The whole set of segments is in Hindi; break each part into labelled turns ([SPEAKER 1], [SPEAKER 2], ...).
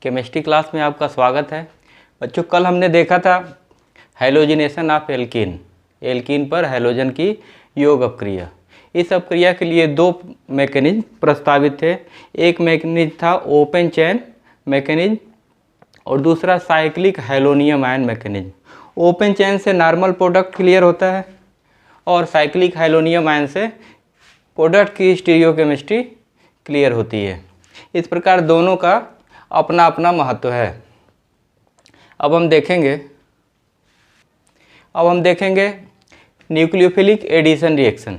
[SPEAKER 1] केमिस्ट्री क्लास में आपका स्वागत है। बच्चों, कल हमने देखा था हैलोजिनेशन ऑफ एल्कीन, एल्कीन पर हैलोजन की योग अपक्रिया। इस अपक्रिया के लिए दो मैकेनिज्म प्रस्तावित थे। एक मैकेनिज्म था ओपन चेन मैकेनिज्म और दूसरा cyclic halonium ion mechanism. Open chain से नॉर्मल प्रोडक्ट क्लियर होता है और साइक्लिक हैलोनियम आयन से प्रोडक्ट की स्टीरियोकेमिस्ट्री क्लियर होती है। इस प्रकार दोनों का अपना अपना महत्व है। अब हम देखेंगे nucleophilic addition reaction.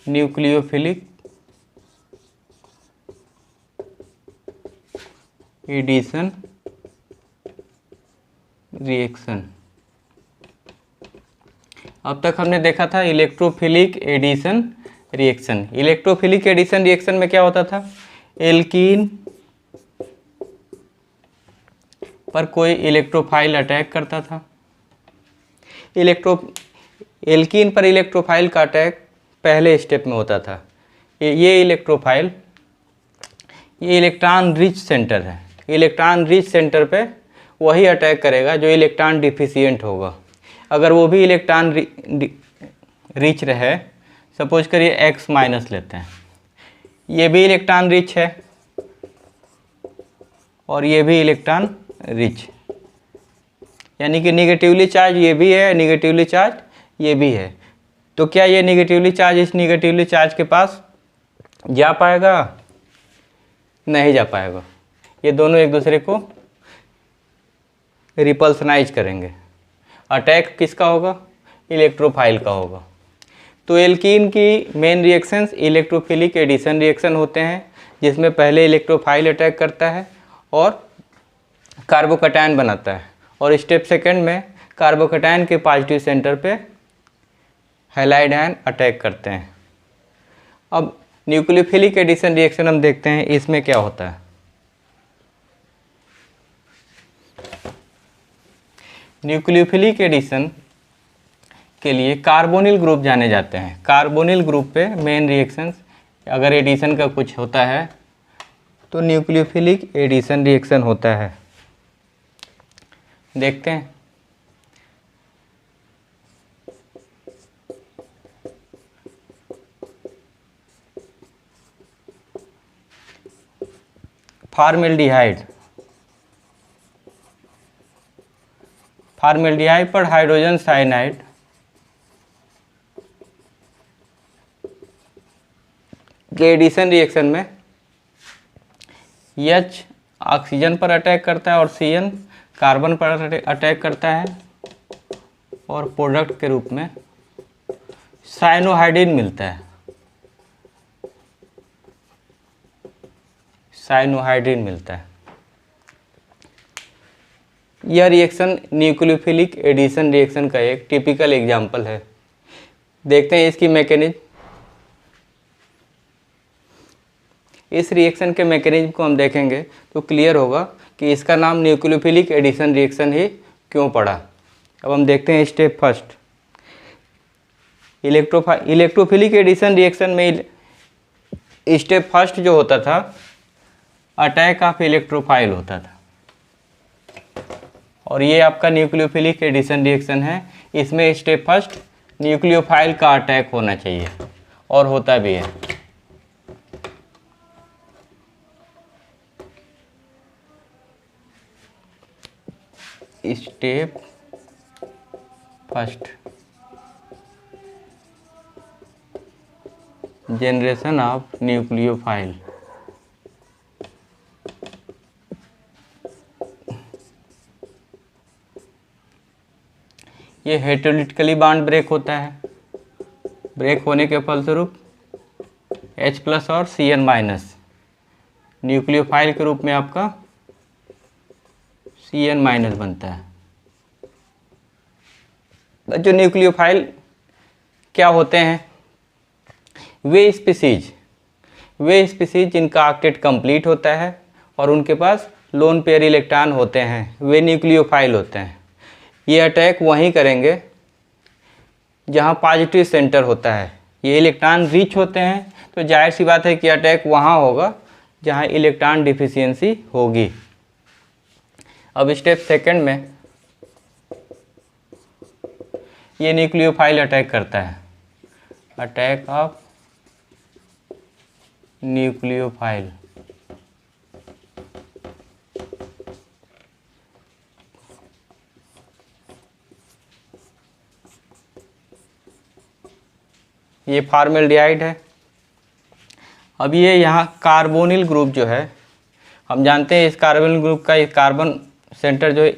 [SPEAKER 1] Nucleophilic addition reaction. अब तक हमने देखा था electrophilic addition reaction. Electrophilic addition reaction में क्या होता था? एल्कीन पर कोई इलेक्ट्रोफाइल अटैक करता था। एल्कीन पर इलेक्ट्रोफाइल का अटैक पहले स्टेप में होता था। ये इलेक्ट्रोफाइल ये इलेक्ट्रॉन रिच सेंटर है। इलेक्ट्रॉन रिच सेंटर पे वही अटैक करेगा जो इलेक्ट्रॉन डिफिशिएंट होगा। अगर वो भी इलेक्ट्रॉन रिच रहे, सपोज करिए X माइनस लेते हैं, ये भी इलेक्ट्रॉन रिच है और ये भी इलेक्ट्रॉन रिच, यानी कि निगेटिवली चार्ज ये भी है, निगेटिवली चार्ज ये भी है। तो क्या ये निगेटिवली चार्ज इस निगेटिवली चार्ज के पास जा पाएगा? नहीं जा पाएगा। ये दोनों एक दूसरे को रिपल्सनाइज करेंगे। अटैक किसका होगा? इलेक्ट्रोफाइल का होगा। तो एल्कीन की main reactions electrophilic addition reaction होते हैं, जिसमें पहले इलेक्ट्रोफाइल अटैक करता है और कार्बोकैटायन बनाता है, और स्टेप सेकंड में कार्बोकैटायन के पॉजिटिव सेंटर पे हैलाइड आयन अटैक करते हैं। अब न्यूक्लियोफिलिक एडिशन रिएक्शन हम देखते हैं, इसमें क्या होता है। न्यूक्लियोफिलिक एडिशन के लिए कार्बोनिल ग्रुप जाने जाते हैं। कार्बोनिल ग्रुप पे मेन रिएक्शंस अगर एडिशन का कुछ होता है तो न्यूक्लियोफिलिक एडिशन रिएक्शन होता है। देखते हैं। फॉर्मेल्डिहाइड पर हाइड्रोजन साइनाइड के एडिशन रिएक्शन में H ऑक्सीजन पर अटैक करता है और Cn कार्बन पर अटैक करता है, और प्रोडक्ट के रूप में साइनोहाइड्रिन मिलता है। साइनोहाइड्रिन मिलता है। यह रिएक्शन न्यूक्लियोफिलिक एडिशन रिएक्शन का एक टिपिकल एग्जाम्पल है। देखते हैं इसकी मैकेनिज्म। इस रिएक्शन के मैकेनिज्म को हम देखेंगे तो क्लियर होगा कि इसका नाम न्यूक्लियोफिलिक एडिशन रिएक्शन ही क्यों पड़ा। अब हम देखते हैं step first. Electrophilic addition reaction में स्टेप फर्स्ट जो होता था, अटैक ऑफ इलेक्ट्रोफाइल होता था, और ये आपका न्यूक्लियोफिलिक एडिशन रिएक्शन है। इसमें स्टेप फर्स्ट न्यूक्लियोफाइल का अटैक होना चाहिए, और होता भी है। Step first generation of nucleophile. ये हेटेरोलिटिकली बॉन्ड ब्रेक होता है। ब्रेक होने के फलस्वरूप H+ और Cn- न्यूक्लियोफाइल के रूप में आपका Cn- बनता है। जो न्यूक्लियोफाइल क्या होते हैं? वे स्पीसीज जिनका ऑक्टेट कंप्लीट होता है और उनके पास लोन पेयर इलेक्ट्रॉन होते हैं, वे न्यूक्लियोफाइल होते हैं। ये अटैक वहीं करेंगे जहाँ पॉजिटिव सेंटर होता है। ये इलेक्ट्रॉन रिच होते हैं, तो जाहिर सी बात है कि अटैक वहाँ होगा जहाँ इलेक्ट्रॉन डिफिशियंसी होगी। अब स्टेप सेकंड में ये न्यूक्लियोफाइल अटैक करता है, अटैक ऑफ न्यूक्लियोफाइल। ये फॉर्मेल्डिहाइड है। अब ये यहाँ कार्बोनिल ग्रुप जो है, हम जानते हैं इस कार्बोनिल ग्रुप का एक कार्बन सेंटर जो है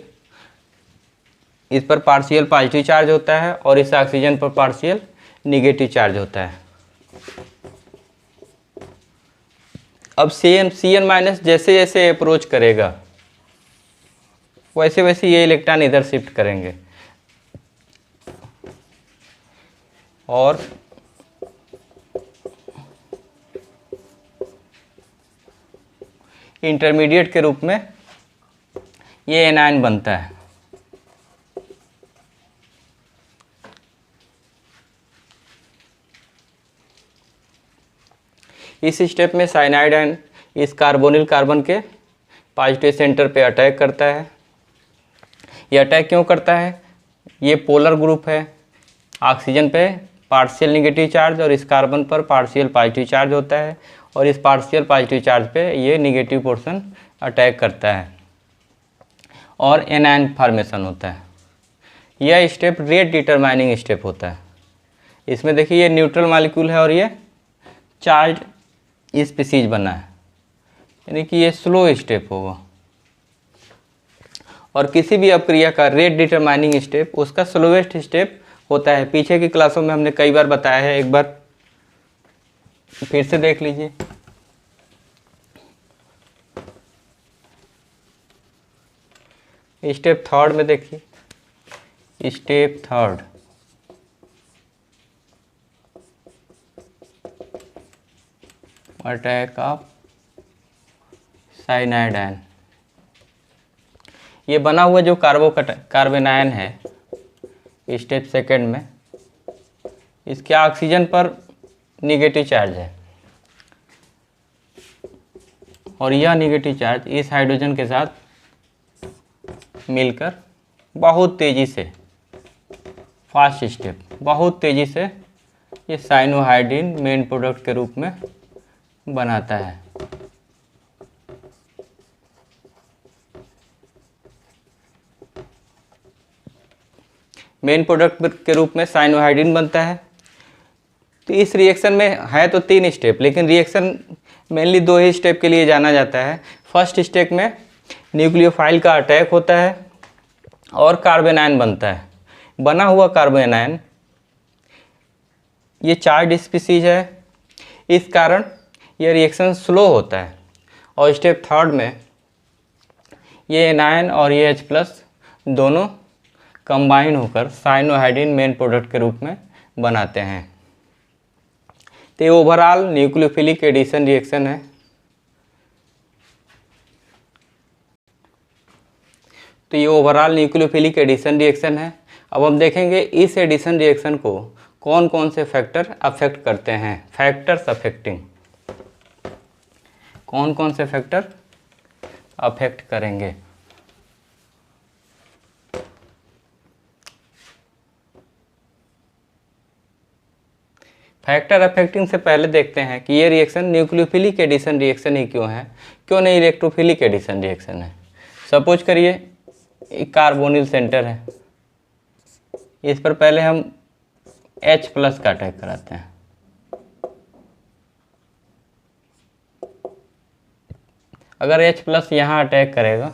[SPEAKER 1] इस पर पार्शियल पॉजिटिव चार्ज होता है और इस ऑक्सीजन पर पार्शियल निगेटिव चार्ज होता है। अब Cn माइनस जैसे जैसे अप्रोच करेगा वैसे वैसे ये इलेक्ट्रॉन इधर शिफ्ट करेंगे और इंटरमीडिएट के रूप में ये एनायन बनता है। इस स्टेप में साइनाइड आयन इस कार्बोनिल कार्बन के पॉजिटिव सेंटर पे अटैक करता है। ये अटैक क्यों करता है? ये पोलर ग्रुप है, ऑक्सीजन पे पार्शियल निगेटिव चार्ज और इस कार्बन पर पार्शियल पॉजिटिव चार्ज होता है और इस पार्शियल पॉजिटिव चार्ज पे ये निगेटिव पोर्शन अटैक करता है और एनायन फॉर्मेशन होता है। यह स्टेप रेट डिटरमाइनिंग स्टेप होता है। इसमें देखिए ये न्यूट्रल मॉलिक्यूल है और ये चार्ज स्पीसीज बना है, यानी कि ये स्लो स्टेप होगा और किसी भी अपक्रिया का रेट डिटरमाइनिंग स्टेप उसका स्लोएस्ट स्टेप होता है। पीछे की क्लासों में हमने कई बार बताया है, एक बार फिर से देख लीजिए। स्टेप थर्ड में देखिए, step third attack of cyanide ion. ये बना हुआ जो कार्बन आयन है स्टेप सेकंड में, इसके ऑक्सीजन पर निगेटिव चार्ज है और यह निगेटिव चार्ज इस हाइड्रोजन के साथ मिलकर बहुत तेज़ी से, फास्ट स्टेप, बहुत तेज़ी से ये साइनोहाइड्रिन मेन प्रोडक्ट के रूप में बनाता है। मेन प्रोडक्ट के रूप में साइनोहाइड्रिन बनता है। तो इस रिएक्शन में है तो 3 स्टेप, लेकिन रिएक्शन मेनली 2 ही स्टेप के लिए जाना जाता है। फर्स्ट स्टेप में न्यूक्लियोफाइल का अटैक होता है और कार्बन आयन बनता है। बना हुआ कार्बन आयन ये चार्ज स्पीसीज है, इस कारण यह रिएक्शन स्लो होता है और स्टेप थर्ड में ये एनायन और ये H+ दोनों कंबाइन होकर साइनोहाइड्रिन मेन प्रोडक्ट के रूप में बनाते हैं। तो ये ओवरऑल न्यूक्लियोफिलिक एडिशन रिएक्शन है। तो ये ओवरऑल न्यूक्लियोफिलिक एडिशन रिएक्शन है। अब हम देखेंगे इस एडिशन रिएक्शन को कौन कौन से फैक्टर अफेक्ट करते हैं। फैक्टर्स अफेक्टिंग, कौन कौन से फैक्टर अफेक्ट करेंगे। फैक्टर अफेक्टिंग से पहले देखते हैं कि ये रिएक्शन न्यूक्लियोफिलिक एडिशन रिएक्शन ही क्यों है, क्यों नहीं इलेक्ट्रोफिलिक एडिशन रिएक्शन है। सपोज करिए एक कार्बोनिल सेंटर है, इस पर पहले हम H+ का अटैक कराते हैं। अगर H+ यहाँ अटैक करेगा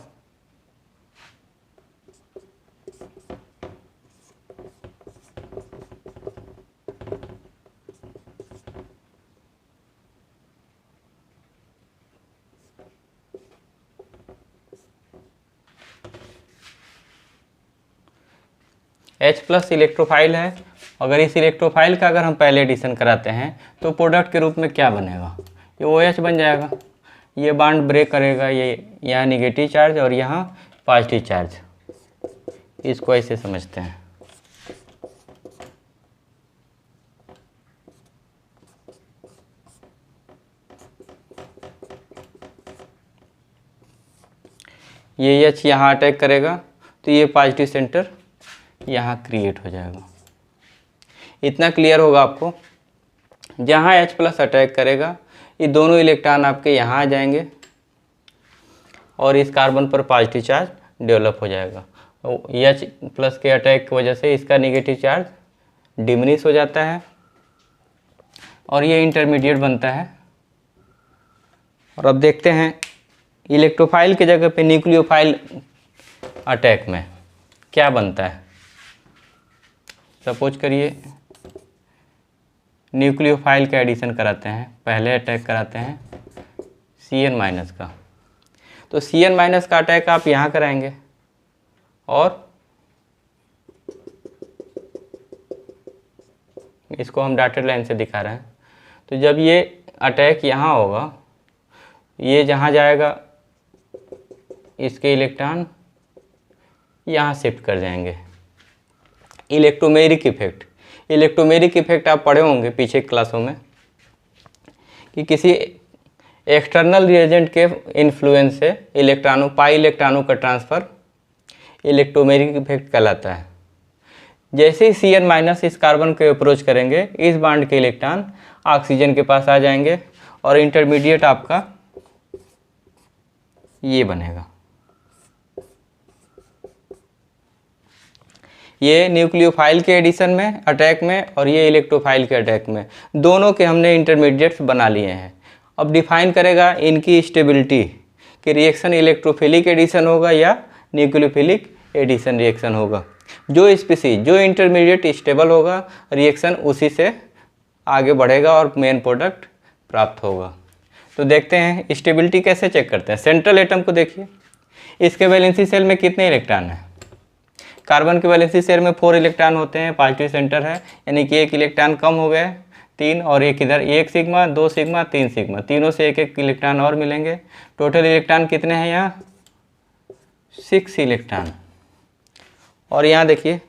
[SPEAKER 1] H+ इलेक्ट्रोफाइल है। अगर इस इलेक्ट्रोफाइल का अगर हम पहले एडिशन कराते हैं तो प्रोडक्ट के रूप में क्या बनेगा, ये OH बन जाएगा। ये बॉन्ड ब्रेक करेगा, ये यहाँ निगेटिव चार्ज और यहाँ पॉजिटिव चार्ज, इसको ऐसे समझते हैं। ये H यहाँ अटैक करेगा तो ये पॉजिटिव सेंटर यहाँ क्रिएट हो जाएगा। इतना क्लियर होगा आपको। जहाँ H प्लस अटैक करेगा ये दोनों इलेक्ट्रॉन आपके यहाँ आ जाएंगे और इस कार्बन पर पॉजिटिव चार्ज डेवलप हो जाएगा। H प्लस के अटैक की वजह से इसका नेगेटिव चार्ज डिमिनिश हो जाता है और ये इंटरमीडिएट बनता है। और अब देखते हैं इलेक्ट्रोफाइल की जगह पे न्यूक्लियोफाइल अटैक में क्या बनता है। सपोज करिए न्यूक्लियोफाइल का एडिशन कराते हैं, पहले अटैक कराते हैं Cn- का, तो Cn- का अटैक आप यहाँ कराएंगे और इसको हम डॉटेड लाइन से दिखा रहे हैं। तो जब ये अटैक यहाँ होगा, ये जहाँ जाएगा इसके इलेक्ट्रॉन यहाँ शिफ्ट कर जाएंगे। इलेक्ट्रोमेरिक इफेक्ट, इलेक्ट्रोमेरिक इफेक्ट आप पढ़े होंगे पीछे क्लासों में कि किसी एक्सटर्नल रिएजेंट के इन्फ्लुएंस से इलेक्ट्रॉनों पाई इलेक्ट्रॉनों का ट्रांसफ़र इलेक्ट्रोमेरिक इफेक्ट कहलाता है। जैसे ही Cn- इस कार्बन को अप्रोच करेंगे, इस बॉन्ड के इलेक्ट्रॉन ऑक्सीजन के पास आ जाएंगे और इंटरमीडिएट आपका ये बनेगा। ये न्यूक्लियोफाइल के एडिशन में अटैक में और ये इलेक्ट्रोफाइल के अटैक में, दोनों के हमने इंटरमीडिएट्स बना लिए हैं। अब डिफाइन करेगा इनकी स्टेबिलिटी कि रिएक्शन इलेक्ट्रोफिलिक एडिशन होगा या न्यूक्लियोफिलिक एडिशन रिएक्शन होगा। जो स्पीसीज जो इंटरमीडिएट स्टेबल होगा, रिएक्शन उसी से आगे बढ़ेगा और मेन प्रोडक्ट प्राप्त होगा। तो देखते हैं स्टेबिलिटी कैसे चेक करते हैं। सेंट्रल एटम को देखिए, इसके वैलेंसी सेल में कितने इलेक्ट्रॉन हैं। कार्बन के वैलेंसी सेल में 4 इलेक्ट्रॉन होते हैं, पॉजिटिव सेंटर है, यानी कि एक इलेक्ट्रॉन कम हो गए 3 और एक इधर 1 सिग्मा 2 सिग्मा 3 सिग्मा, तीनों से एक एक इलेक्ट्रॉन और मिलेंगे। टोटल इलेक्ट्रॉन कितने हैं यहाँ 6 इलेक्ट्रॉन। और यहाँ देखिए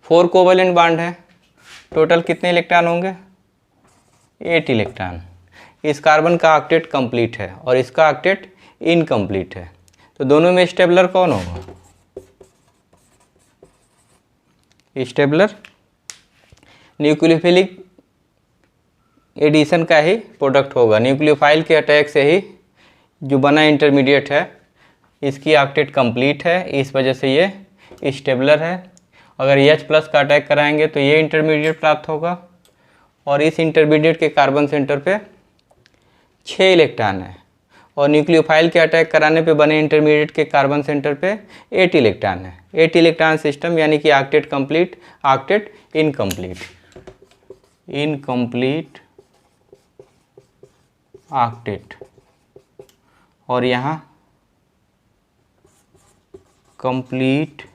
[SPEAKER 1] 4 कोवेलेंट बॉन्ड है, टोटल कितने इलेक्ट्रॉन होंगे 8 इलेक्ट्रॉन। इस कार्बन का ऑक्टेट कंप्लीट है और इसका ऑक्टेट इनकम्प्लीट है। तो दोनों में स्टेबलर कौन होगा, स्टेबलर न्यूक्लियोफिलिक एडिशन का ही प्रोडक्ट होगा। न्यूक्लियोफाइल के अटैक से ही जो बना इंटरमीडिएट है, इसकी ऑक्टेट कंप्लीट है, इस वजह से ये स्टेबलर है। अगर H प्लस का अटैक कराएंगे तो ये इंटरमीडिएट प्राप्त होगा और इस इंटरमीडिएट के कार्बन सेंटर पे 6 इलेक्ट्रॉन है और न्यूक्लियोफाइल के अटैक कराने पे बने इंटरमीडिएट के कार्बन सेंटर पे 8 इलेक्ट्रॉन है। 8 इलेक्ट्रॉन सिस्टम यानी कि octet complete, octet incomplete, incomplete octet और यहाँ कंप्लीट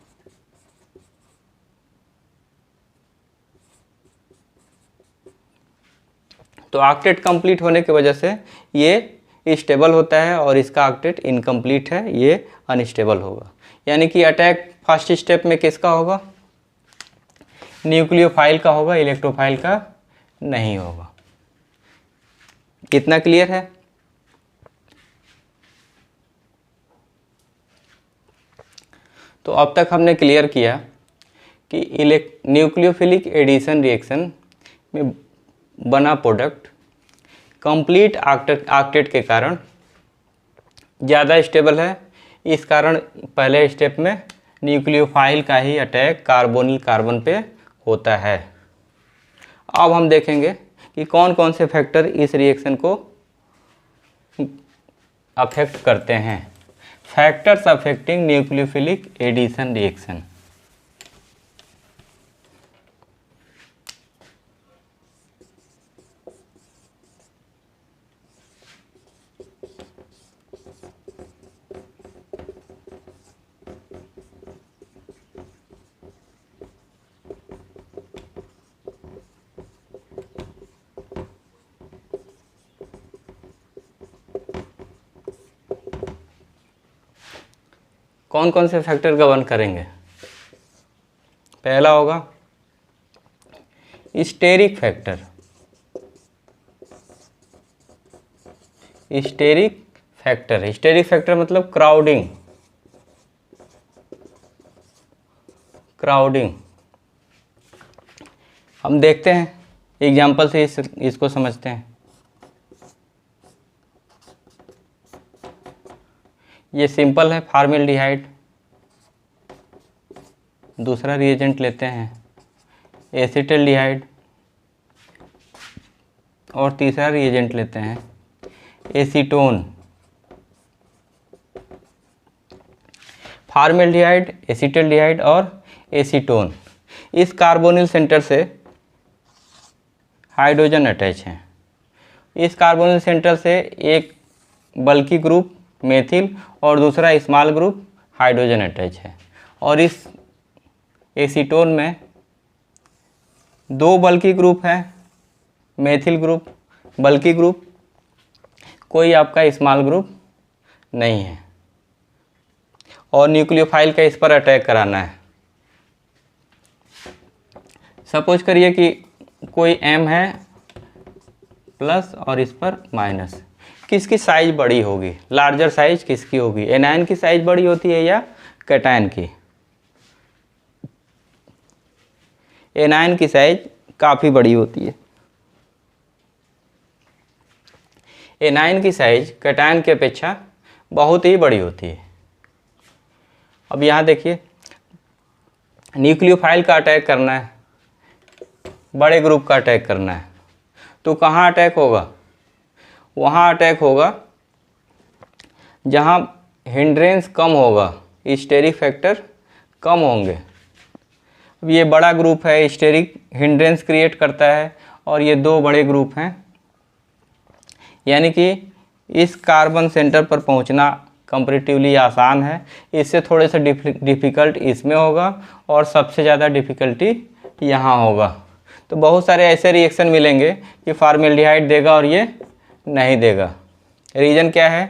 [SPEAKER 1] तो ऑक्टेट कंप्लीट होने की वजह से ये स्टेबल होता है और इसका ऑक्टेट इनकम्प्लीट है, ये अनस्टेबल होगा। यानी कि अटैक फर्स्ट स्टेप में किसका होगा, न्यूक्लियोफाइल का होगा, इलेक्ट्रोफाइल का नहीं होगा। कितना क्लियर है। तो अब तक हमने क्लियर किया कि न्यूक्लियोफिलिक एडिशन रिएक्शन में बना प्रोडक्ट कंप्लीट ऑक्टेट के कारण ज़्यादा स्टेबल है। इस कारण पहले स्टेप में न्यूक्लियोफाइल का ही अटैक कार्बोनिल कार्बन पे होता है। अब हम देखेंगे कि कौन कौन से फैक्टर इस रिएक्शन को अफेक्ट करते हैं। Factors affecting nucleophilic addition reaction. कौन कौन से फैक्टर गवर्न करेंगे। पहला होगा steric factor. Steric factor. Hysteric factor मतलब क्राउडिंग, क्राउडिंग। हम देखते हैं एग्जाम्पल से इसको समझते हैं। ये सिंपल है, फॉर्मेल्डिहाइड। दूसरा रिएजेंट लेते हैं एसिटल्डिहाइड, और तीसरा रिएजेंट लेते हैं एसीटोन। फॉर्मेल्डिहाइड, एसिटल्डिहाइड और एसीटोन, इस कार्बोनिल सेंटर से हाइड्रोजन अटैच हैं। इस कार्बोनिल सेंटर से एक बल्की ग्रुप मेथिल और दूसरा स्मॉल ग्रुप हाइड्रोजन अटैच है। और इस एसीटोन में दो बल्की ग्रुप हैं, मेथिल ग्रुप, बल्की ग्रुप, कोई आपका स्मॉल ग्रुप नहीं है। और न्यूक्लियोफाइल का इस पर अटैक कराना है। सपोज करिए कि कोई M है प्लस और इस पर माइनस, किसकी साइज बड़ी होगी, लार्जर साइज किसकी होगी, एनायन की साइज बड़ी होती है या कैटायन की? एनायन की साइज काफ़ी बड़ी होती है। एनायन की साइज कैटायन की अपेक्षा बहुत ही बड़ी होती है। अब यहाँ देखिए, न्यूक्लियोफाइल का अटैक करना है, बड़े ग्रुप का अटैक करना है, तो कहाँ अटैक होगा? वहाँ अटैक होगा जहाँ हिंड्रेंस कम होगा, स्टेरिक फैक्टर कम होंगे। अब ये बड़ा ग्रुप है, स्टेरिक हिंड्रेंस क्रिएट करता है, और ये दो बड़े ग्रुप हैं, यानी कि इस कार्बन सेंटर पर पहुंचना कंपैरेटिवली आसान है। इससे थोड़े से डिफ़िकल्ट इसमें होगा, और सबसे ज़्यादा डिफ़िकल्टी यहाँ होगा। तो बहुत सारे ऐसे रिएक्शन मिलेंगे कि फॉर्मेल्डिहाइड देगा और ये नहीं देगा। रीज़न क्या है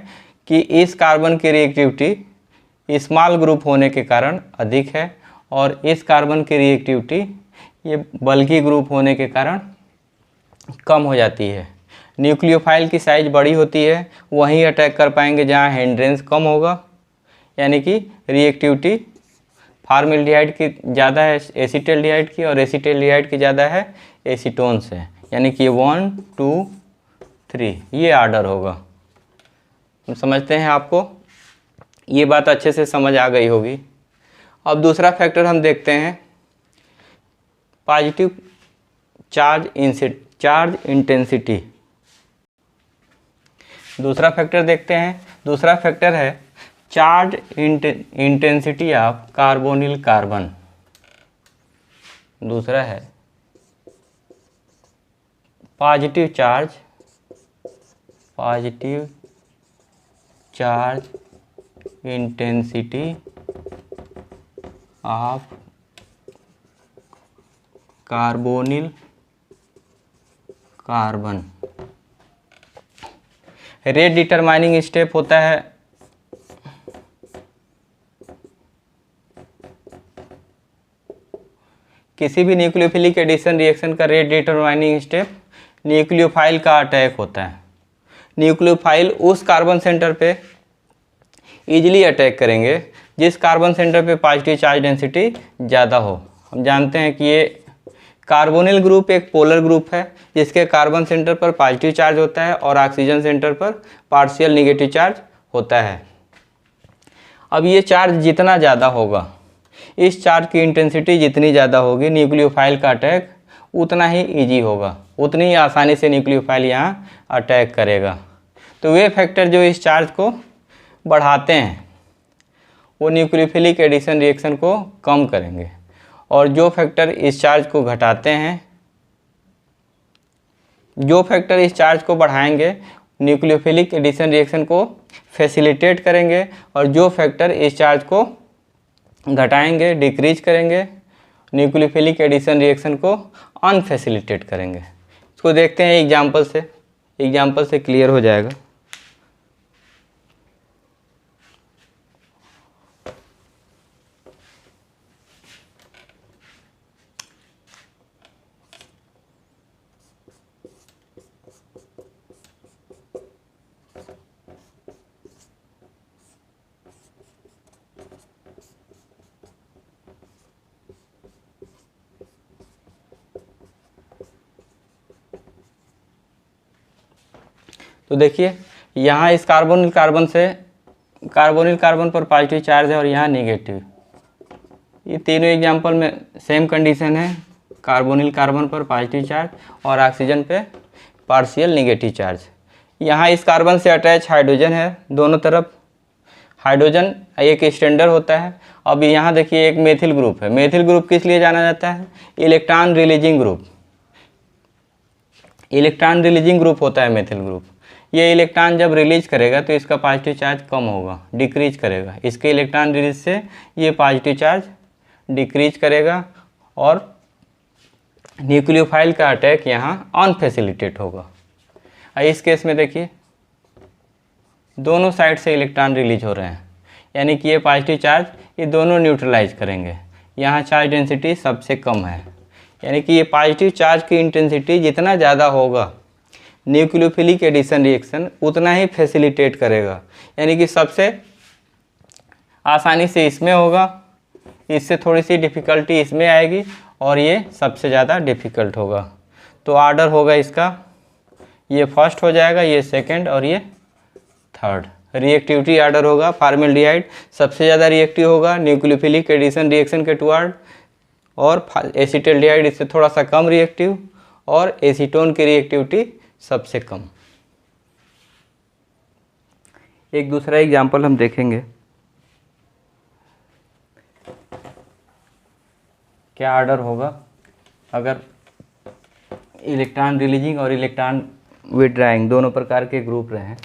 [SPEAKER 1] कि इस कार्बन की रिएक्टिविटी स्मॉल ग्रुप होने के कारण अधिक है, और इस कार्बन की रिएक्टिविटी ये बल्की ग्रुप होने के कारण कम हो जाती है। न्यूक्लियोफाइल की साइज बड़ी होती है, वहीं अटैक कर पाएंगे जहाँ हिंड्रेंस कम होगा, यानी कि रिएक्टिविटी फॉर्मेल्डिहाइड की ज़्यादा है एसिटल्डिहाइड की, और एसिटल्डिहाइड की ज़्यादा है एसीटोन से, यानी कि 1 2 3 ये ऑर्डर होगा। हम समझते हैं, आपको ये बात अच्छे से समझ आ गई होगी। अब दूसरा फैक्टर हम देखते हैं, पॉजिटिव चार्ज इंटेंसिटी। दूसरा फैक्टर देखते हैं, दूसरा फैक्टर है charge intensity of carbonyl carbon. दूसरा है positive charge intensity of carbonyl carbon. Rate determining step होता है किसी भी न्यूक्लियोफिलिक एडिशन रिएक्शन का रेट डिटरमाइनिंग स्टेप न्यूक्लियोफाइल का अटैक होता है। न्यूक्लियोफाइल उस कार्बन सेंटर पे इजीली अटैक करेंगे जिस कार्बन सेंटर पे पॉजिटिव चार्ज डेंसिटी ज़्यादा हो। हम जानते हैं कि ये कार्बोनिल ग्रुप एक पोलर ग्रुप है जिसके कार्बन सेंटर पर पॉजिटिव चार्ज होता है और ऑक्सीजन सेंटर पर पार्शियल निगेटिव चार्ज होता है। अब ये चार्ज जितना ज़्यादा होगा, इस चार्ज की इंटेंसिटी जितनी ज़्यादा होगी, न्यूक्लियोफाइल का अटैक उतना ही इजी होगा, उतनी ही आसानी से न्यूक्लियोफाइल यहाँ अटैक करेगा। तो वे फैक्टर जो इस चार्ज को बढ़ाते हैं वो न्यूक्लियोफिलिक एडिशन रिएक्शन को कम करेंगे, और जो फैक्टर इस चार्ज को घटाते हैं, जो फैक्टर इस चार्ज को बढ़ाएंगे न्यूक्लियोफिलिक एडिशन रिएक्शन को फैसिलिटेट करेंगे, और जो फैक्टर इस चार्ज को घटाएंगे डिक्रीज करेंगे न्यूक्लियोफिलिक एडिशन रिएक्शन को अनफैसिलिटेट करेंगे। इसको देखते हैं एग्जाम्पल से क्लियर हो जाएगा। तो देखिए यहाँ इस कार्बोनिल कार्बन पर पॉजिटिव चार्ज है और यहाँ नेगेटिव। ये तीनों एग्जाम्पल में सेम कंडीशन है, कार्बोनिल कार्बन पर पॉजिटिव चार्ज और ऑक्सीजन पे पार्शियल नेगेटिव चार्ज। यहाँ इस कार्बन से अटैच हाइड्रोजन है, दोनों तरफ हाइड्रोजन एक स्टैंडर्ड होता है। अब यहाँ देखिए एक मेथिल ग्रुप है। मेथिल ग्रुप किस लिए जाना जाता है? Electron releasing group. Electron releasing group होता है मेथिल ग्रुप। ये इलेक्ट्रॉन जब रिलीज करेगा तो इसका पॉजिटिव चार्ज कम होगा, डिक्रीज करेगा। इसके इलेक्ट्रॉन रिलीज से ये पॉजिटिव चार्ज डिक्रीज करेगा और न्यूक्लियोफाइल का अटैक यहाँ अनफैसिलिटेट होगा। इस केस में देखिए दोनों साइड से इलेक्ट्रॉन रिलीज हो रहे हैं, यानी कि ये पॉजिटिव चार्ज ये दोनों न्यूट्रलाइज करेंगे। यहाँ चार्ज डेंसिटी सबसे कम है, यानी कि ये पॉजिटिव चार्ज की इंटेंसिटी जितना ज़्यादा होगा न्यूक्लियोफिलिक एडिशन रिएक्शन उतना ही फैसिलिटेट करेगा, यानी कि सबसे आसानी से इसमें होगा, इससे थोड़ी सी डिफ़िकल्टी इसमें आएगी और ये सबसे ज़्यादा डिफ़िकल्ट होगा। तो ऑर्डर होगा इसका, ये फर्स्ट हो जाएगा, ये सेकंड और ये थर्ड। रिएक्टिविटी ऑर्डर होगा, फॉर्मेल्डिहाइड सबसे ज़्यादा रिएक्टिव होगा न्यूक्लियोफिलिक एडिशन रिएक्शन के टुवर्ड, और एसिटल्डिहाइड इससे थोड़ा सा कम रिएक्टिव, और एसीटोन की रिएक्टिविटी सबसे कम। एक दूसरा एग्जाम्पल हम देखेंगे, क्या ऑर्डर होगा अगर इलेक्ट्रॉन रिलीजिंग और इलेक्ट्रॉन विड्राइंग दोनों प्रकार के ग्रुप रहे हैं।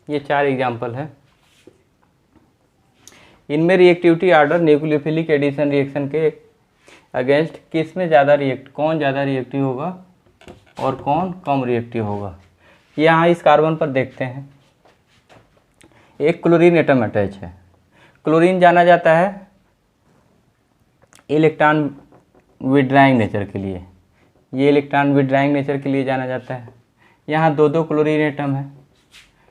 [SPEAKER 1] ये 4 एग्जाम्पल है। इनमें reactivity order nucleophilic addition reaction के अगेंस्ट किस में ज़्यादा कौन ज़्यादा रिएक्टिव होगा और कौन कम रिएक्टिव होगा। यहाँ इस कार्बन पर देखते हैं एक क्लोरीन एटम अटैच है। क्लोरीन जाना जाता है इलेक्ट्रॉन विड्राइंग नेचर के लिए, ये इलेक्ट्रॉन विड्राइंग नेचर के लिए जाना जाता है। यहाँ दो क्लोरीन एटम है,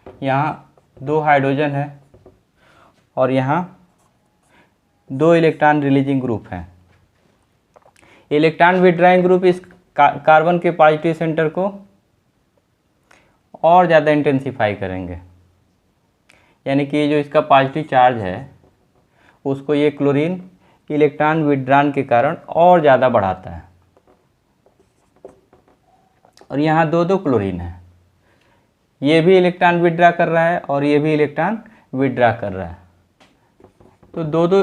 [SPEAKER 1] यहाँ 2 हाइड्रोजन है और यहाँ 2 इलेक्ट्रॉन रिलीजिंग ग्रुप हैं। इलेक्ट्रॉन विड्राइंग ग्रुप इस कार्बन के पॉजिटिव सेंटर को और ज़्यादा इंटेंसिफाई करेंगे, यानी कि जो इसका पॉजिटिव चार्ज है उसको ये क्लोरीन इलेक्ट्रॉन विड्रॉन के कारण और ज़्यादा बढ़ाता है। और यहाँ 2 क्लोरीन है, ये भी इलेक्ट्रॉन विड्रा कर रहा है और ये भी इलेक्ट्रॉन विड्रा कर रहा है। तो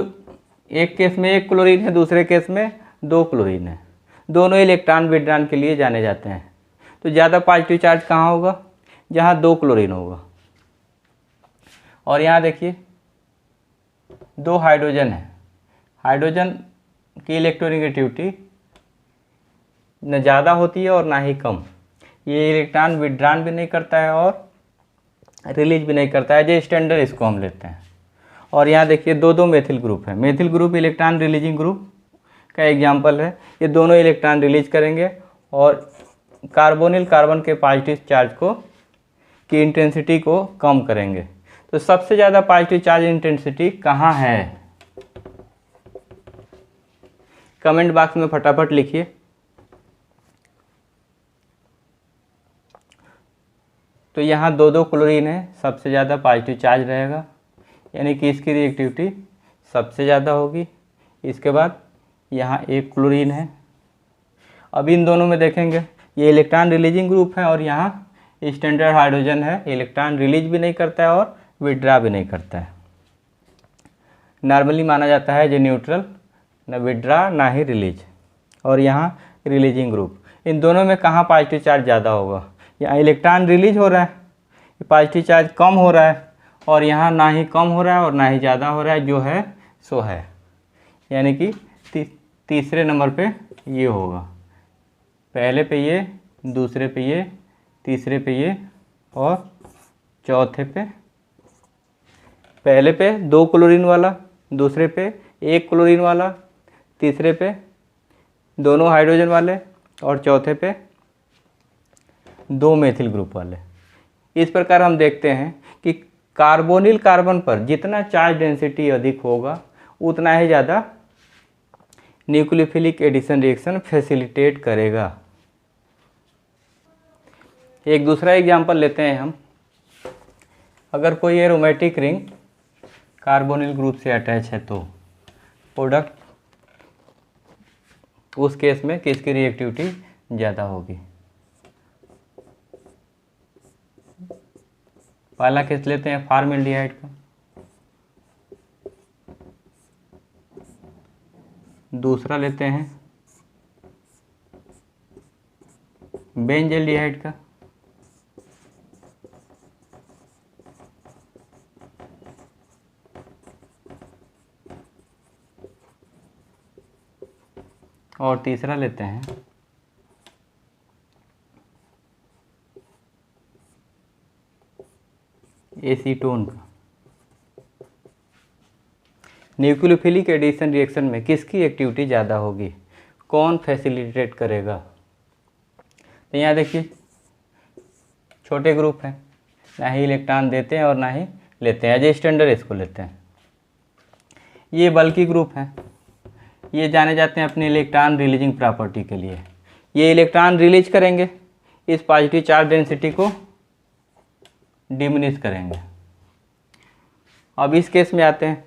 [SPEAKER 1] एक केस में 1 क्लोरीन है, दूसरे केस में 2 क्लोरीन है, दोनों इलेक्ट्रॉन विड्रान के लिए जाने जाते हैं। तो ज़्यादा पॉजिटिव चार्ज कहाँ होगा? जहाँ 2 क्लोरीन होगा। और यहाँ देखिए 2 हाइड्रोजन है। हाइड्रोजन की इलेक्ट्रोनेगेटिविटी न ज़्यादा होती है और ना ही कम। ये इलेक्ट्रॉन विड्रॉन भी नहीं करता है और रिलीज भी नहीं करता है, जो स्टैंडर्ड इसको हम लेते हैं। और यहाँ देखिए 2 मेथिल ग्रुप है। Methyl group electron releasing group का एग्जांपल है। ये दोनों इलेक्ट्रॉन रिलीज करेंगे और कार्बोनिल कार्बन के पॉजिटिव चार्ज की इंटेंसिटी को कम करेंगे। तो सबसे ज़्यादा पॉजिटिव चार्ज इंटेंसिटी कहाँ है? कमेंट बॉक्स में फटाफट लिखिए। तो यहाँ 2 क्लोरीन है, सबसे ज़्यादा पॉजिटिव चार्ज रहेगा, यानी कि इसकी रिएक्टिविटी सबसे ज़्यादा होगी। इसके बाद यहाँ 1 क्लोरीन है। अब इन दोनों में देखेंगे, ये इलेक्ट्रॉन रिलीजिंग ग्रुप है और यहाँ स्टैंडर्ड हाइड्रोजन है, इलेक्ट्रॉन रिलीज भी नहीं करता है और विड्रा भी नहीं करता है। नॉर्मली माना जाता है जो न्यूट्रल, न विड्रा ना ही रिलीज। और यहाँ रिलीजिंग ग्रुप, इन दोनों में कहाँ पॉजिटिव चार्ज ज़्यादा होगा? यहाँ इलेक्ट्रॉन रिलीज हो रहा है, पॉजिटिव चार्ज कम हो रहा है, और यहाँ ना ही कम हो रहा है और ना ही ज़्यादा हो रहा है, जो है सो है। यानी कि तीसरे नंबर पे ये होगा, पहले पे ये, दूसरे पे ये, तीसरे पे ये और चौथे पे, पहले पे 2 क्लोरीन वाला, दूसरे पे 1 क्लोरीन वाला, तीसरे पे दोनों हाइड्रोजन वाले और चौथे पे 2 मेथिल ग्रुप वाले। इस प्रकार हम देखते हैं कि कार्बोनिल कार्बन पर जितना चार्ज डेंसिटी अधिक होगा उतना ही ज़्यादा न्यूक्लियोफिलिक एडिशन रिएक्शन फैसिलिटेट करेगा। एक दूसरा एग्जांपल लेते हैं हम। अगर कोई एरोमेटिक रिंग कार्बोनिल ग्रुप से अटैच है तो प्रोडक्ट, उस केस में किसकी रिएक्टिविटी ज़्यादा होगी? पहला केस लेते हैं फॉर्मल्डिहाइड का, दूसरा लेते हैं बेंजल्डिहाइड का, और तीसरा लेते हैं एसीटोन का। न्यूक्लियोफिलिक एडिशन रिएक्शन में किसकी एक्टिविटी ज़्यादा होगी, कौन फैसिलिटेट करेगा? तो यहाँ देखिए छोटे ग्रुप हैं, ना ही इलेक्ट्रॉन देते हैं और ना ही लेते हैं, एज स्टैंडर्ड इसको लेते हैं। ये बल्कि ग्रुप हैं, ये जाने जाते हैं अपने इलेक्ट्रॉन रिलीजिंग प्रॉपर्टी के लिए। ये इलेक्ट्रॉन रिलीज करेंगे, इस पॉजिटिव चार्ज डेंसिटी को डिमिनिश करेंगे। अब इस केस में आते हैं,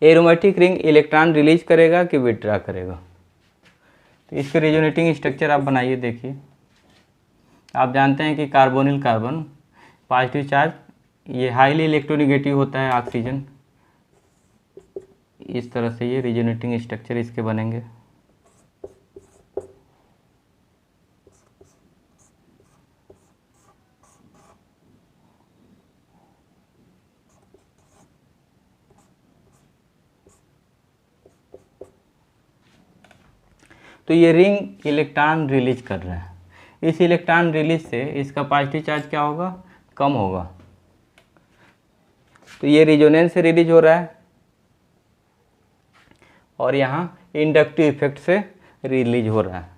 [SPEAKER 1] एरोमेटिक रिंग इलेक्ट्रॉन रिलीज करेगा कि विड्रॉ करेगा? तो इसके रेजोनेटिंग स्ट्रक्चर आप बनाइए। देखिए आप जानते हैं कि कार्बोनिल कार्बन पॉजिटिव चार्ज, ये हाईली इलेक्ट्रोनेगेटिव होता है ऑक्सीजन। इस तरह से ये रेजोनेटिंग स्ट्रक्चर इसके बनेंगे। तो ये रिंग इलेक्ट्रॉन रिलीज कर रहा है, इस इलेक्ट्रॉन रिलीज से इसका पॉजिटिव चार्ज क्या होगा, कम होगा। तो ये रिजोनेंस से रिलीज हो रहा है और यहाँ इंडक्टिव इफेक्ट से रिलीज हो रहा है।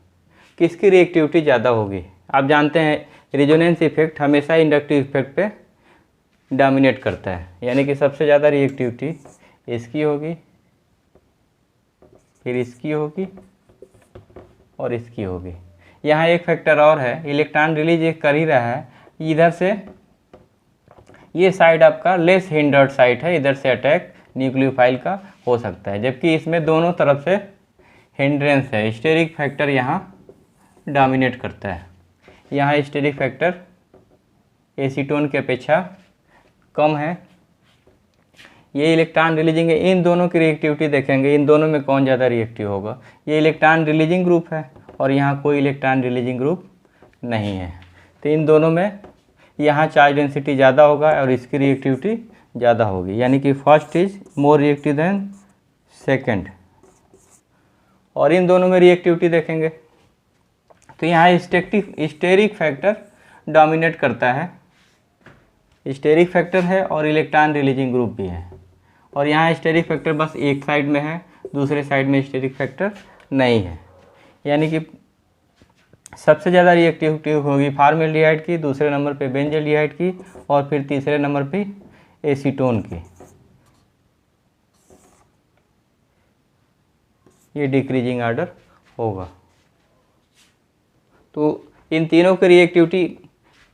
[SPEAKER 1] किसकी रिएक्टिविटी ज़्यादा होगी? आप जानते हैं रिजोनेंस इफेक्ट हमेशा इंडक्टिव इफेक्ट पे डोमिनेट करता है, यानी कि सबसे ज़्यादा रिएक्टिविटी इसकी होगी, फिर इसकी होगी और इसकी होगी। यहाँ एक फैक्टर और है, इलेक्ट्रॉन रिलीज एक कर ही रहा है, इधर से ये साइड आपका लेस हिंडर्ड साइड है, इधर से अटैक न्यूक्लियोफाइल का हो सकता है, जबकि इसमें दोनों तरफ से हिंड्रेंस है। स्टेरिक फैक्टर यहाँ डोमिनेट करता है, यहाँ स्टेरिक फैक्टर एसीटोन की अपेक्षा कम है। ये इलेक्ट्रॉन रिलीजिंग है, इन दोनों की रिएक्टिविटी देखेंगे, इन दोनों में कौन ज़्यादा रिएक्टिव होगा। ये इलेक्ट्रॉन रिलीजिंग ग्रुप है और यहाँ कोई इलेक्ट्रॉन रिलीजिंग ग्रुप नहीं है, तो इन दोनों में यहाँ चार्ज डेंसिटी ज़्यादा होगा और इसकी रिएक्टिविटी ज़्यादा होगी, यानी कि first is more reactive than second. और इन दोनों में रिएक्टिविटी देखेंगे तो यहाँ स्टेरिक फैक्टर डोमिनेट करता है, स्टेरिक फैक्टर है और इलेक्ट्रॉन रिलीजिंग ग्रुप भी है। और यहाँ स्टेरिक फैक्टर बस एक साइड में है, दूसरे साइड में स्टेरिक फैक्टर नहीं है, यानी कि सबसे ज़्यादा रिएक्टिविटी होगी फॉर्मल्डिहाइड की, दूसरे नंबर पे बेंजल्डिहाइड की और फिर तीसरे नंबर पे एसीटोन की। ये डिक्रीजिंग ऑर्डर होगा। तो इन तीनों की रिएक्टिविटी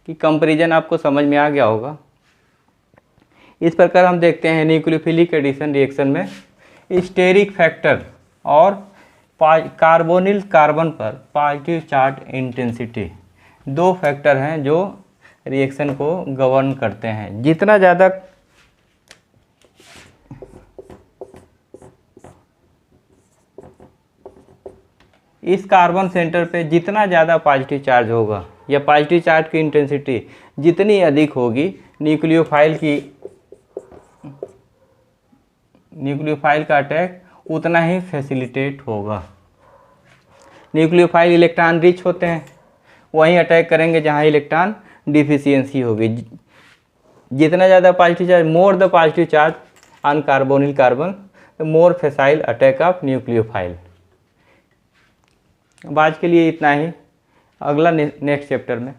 [SPEAKER 1] की कंपैरिजन आपको समझ में आ गया होगा। इस प्रकार हम देखते हैं न्यूक्लियोफिलिक एडिशन रिएक्शन में स्टेरिक फैक्टर और कार्बोनिल कार्बन पर पॉजिटिव चार्ज इंटेंसिटी, दो फैक्टर हैं जो रिएक्शन को गवर्न करते हैं। जितना ज़्यादा इस कार्बन सेंटर पे जितना ज़्यादा पॉजिटिव चार्ज होगा या पॉजिटिव चार्ज की इंटेंसिटी जितनी अधिक होगी, न्यूक्लियोफाइल का अटैक उतना ही फैसिलिटेट होगा। न्यूक्लियोफाइल इलेक्ट्रॉन रिच होते हैं, वहीं अटैक करेंगे जहां इलेक्ट्रॉन डिफिशियंसी होगी। जितना ज़्यादा positive charge, more the positive charge on carbonyl carbon, the more फैसाइल attack of nucleophile. अब आज के लिए इतना ही, अगला नेक्स्ट चैप्टर में